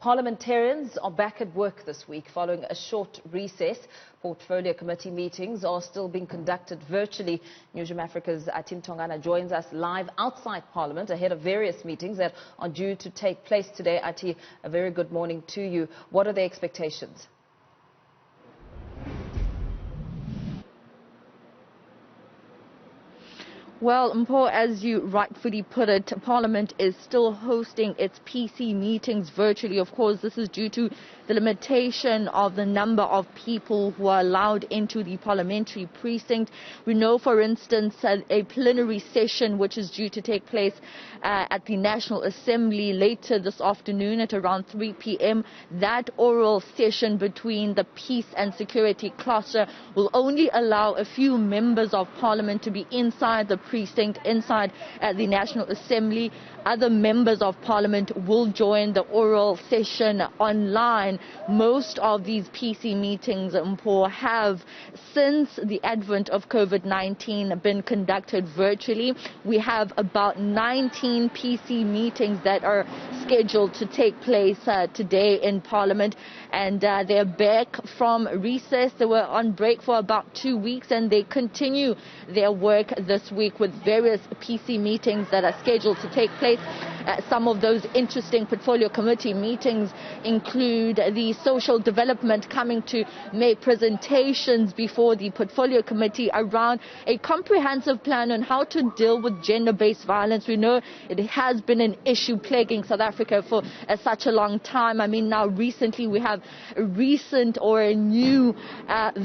Parliamentarians are back at work this week following a short recess. Portfolio committee meetings are still being conducted virtually. Newzroom Africa's Athi Mtongana joins us live outside Parliament ahead of various meetings that are due to take place today. Athi, a very good morning to you. What are the expectations? Well, Mpo, as you rightfully put it, Parliament is still hosting its PC meetings virtually. Of course, this is due to the limitation of the number of people who are allowed into the parliamentary precinct. We know, for instance, a plenary session which is due to take place at the National Assembly later this afternoon at around 3 p.m. That oral session between the Peace and Security cluster will only allow a few members of Parliament to be inside the precinct, inside the National Assembly. Other members of Parliament will join the oral session online. Most of these PC meetings, Mpo, have, since the advent of COVID-19, been conducted virtually. We have about 19 PC meetings that are scheduled to take place today in Parliament, and they're back from recess. They were on break for about 2 weeks, and they continue their work this week with various PC meetings that are scheduled to take place. Some of those interesting portfolio committee meetings include the social development coming to make presentations before the portfolio committee around a comprehensive plan on how to deal with gender-based violence. We know it has been an issue plaguing South Africa for such a long time. I mean, now recently we have a new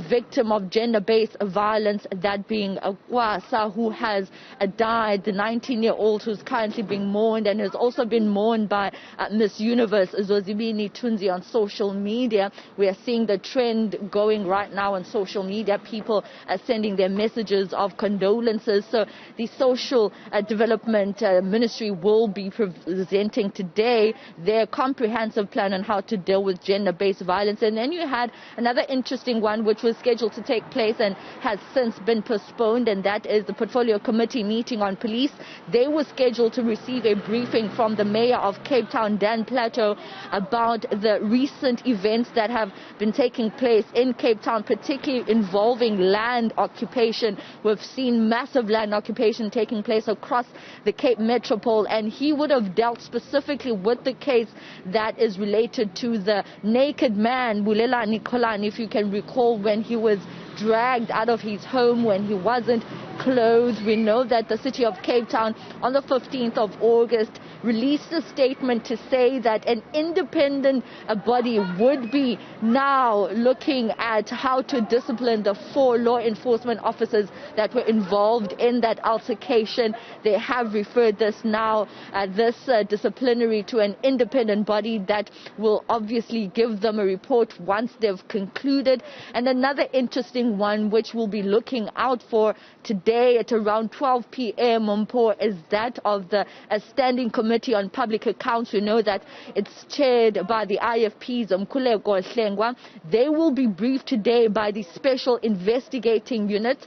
victim of gender-based violence, that being Kwasa, who has died, the 19-year-old who's currently being mourned and has also been mourned by Miss Universe Zozibini Tunzi on social media. We are seeing the trend going right now on social media. People are sending their messages of condolences. So the Social Development Ministry will be presenting today their comprehensive plan on how to deal with gender-based violence. And then you had another interesting one which was scheduled to take place and has since been postponed, and that is the Portfolio Committee meeting on police. They were scheduled to receive a briefing from the Mayor of Cape Town, Dan Plato, about the recent events that have been taking place in Cape Town, particularly involving land occupation. We've seen massive land occupation taking place across the Cape Metropole, and he would have dealt specifically with the case that is related to the naked man, Bulela Nikolani, if you can recall, when he was dragged out of his home when he wasn't clothed. We know that the city of Cape Town on the 15th of August released a statement to say that an independent body would be now looking at how to discipline the 4 law enforcement officers that were involved in that altercation. They have referred this now, this disciplinary, to an independent body that will obviously give them a report once they've concluded. And another interesting one which we'll be looking out for today at around 12 p.m. Mpo, is that of the Standing Committee on Public Accounts. We know that it's chaired by the IFP's Mkhuleko Hlengwa. They will be briefed today by the Special Investigating Unit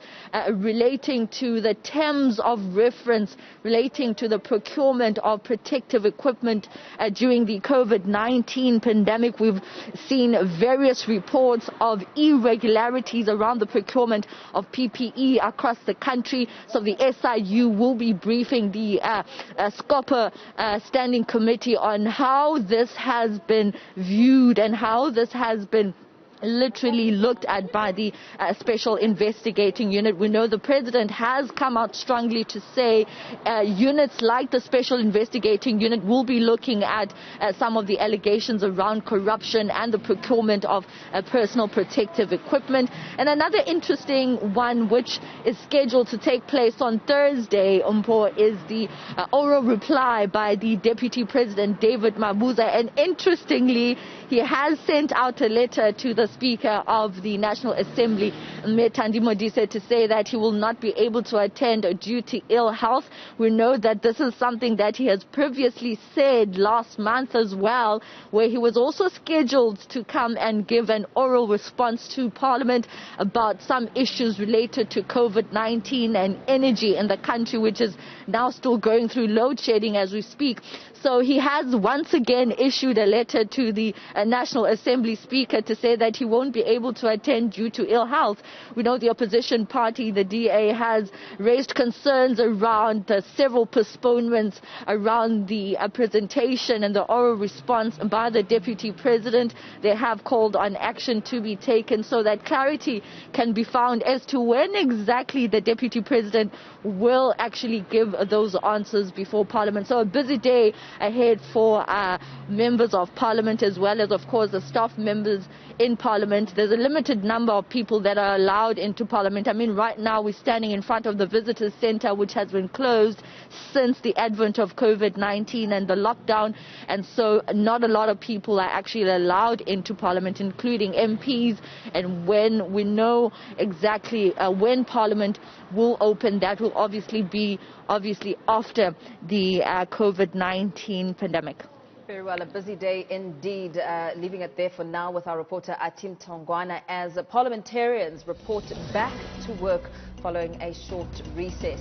relating to the terms of reference relating to the procurement of protective equipment during the COVID-19 pandemic. We've seen various reports of irregularities around the procurement of PPE across the country. So the SIU will be briefing the SCOPA Standing Committee on how this has been viewed and how this has been literally looked at by the Special Investigating Unit. We know the President has come out strongly to say units like the Special Investigating Unit will be looking at some of the allegations around corruption and the procurement of personal protective equipment. And another interesting one which is scheduled to take place on Thursday, Mpo, is the oral reply by the Deputy President David Mabuza. And interestingly, he has sent out a letter to the Speaker of the National Assembly, Mthandi Modise, to say that he will not be able to attend due to ill health. We know that this is something that he has previously said last month as well, where he was also scheduled to come and give an oral response to Parliament about some issues related to COVID-19 and energy in the country, which is now still going through load shedding as we speak. So he has once again issued a letter to the National Assembly Speaker to say that he won't be able to attend due to ill health. We know the opposition party, the DA, has raised concerns around several postponements around the presentation and the oral response by the Deputy President. They have called on action to be taken so that clarity can be found as to when exactly the Deputy President will actually give those answers before Parliament. So a busy day ahead for members of Parliament, as well as, of course, the staff members in Parliament. There's a limited number of people that are allowed into Parliament. I mean, right now we're standing in front of the Visitors Centre, which has been closed since the advent of COVID-19 and the lockdown, and so not a lot of people are actually allowed into Parliament, including MPs. And when we know exactly when Parliament will open, that will obviously be after the COVID-19 pandemic. Very well, a busy day indeed. Leaving it there for now with our reporter Athi Mtongana as parliamentarians report back to work following a short recess.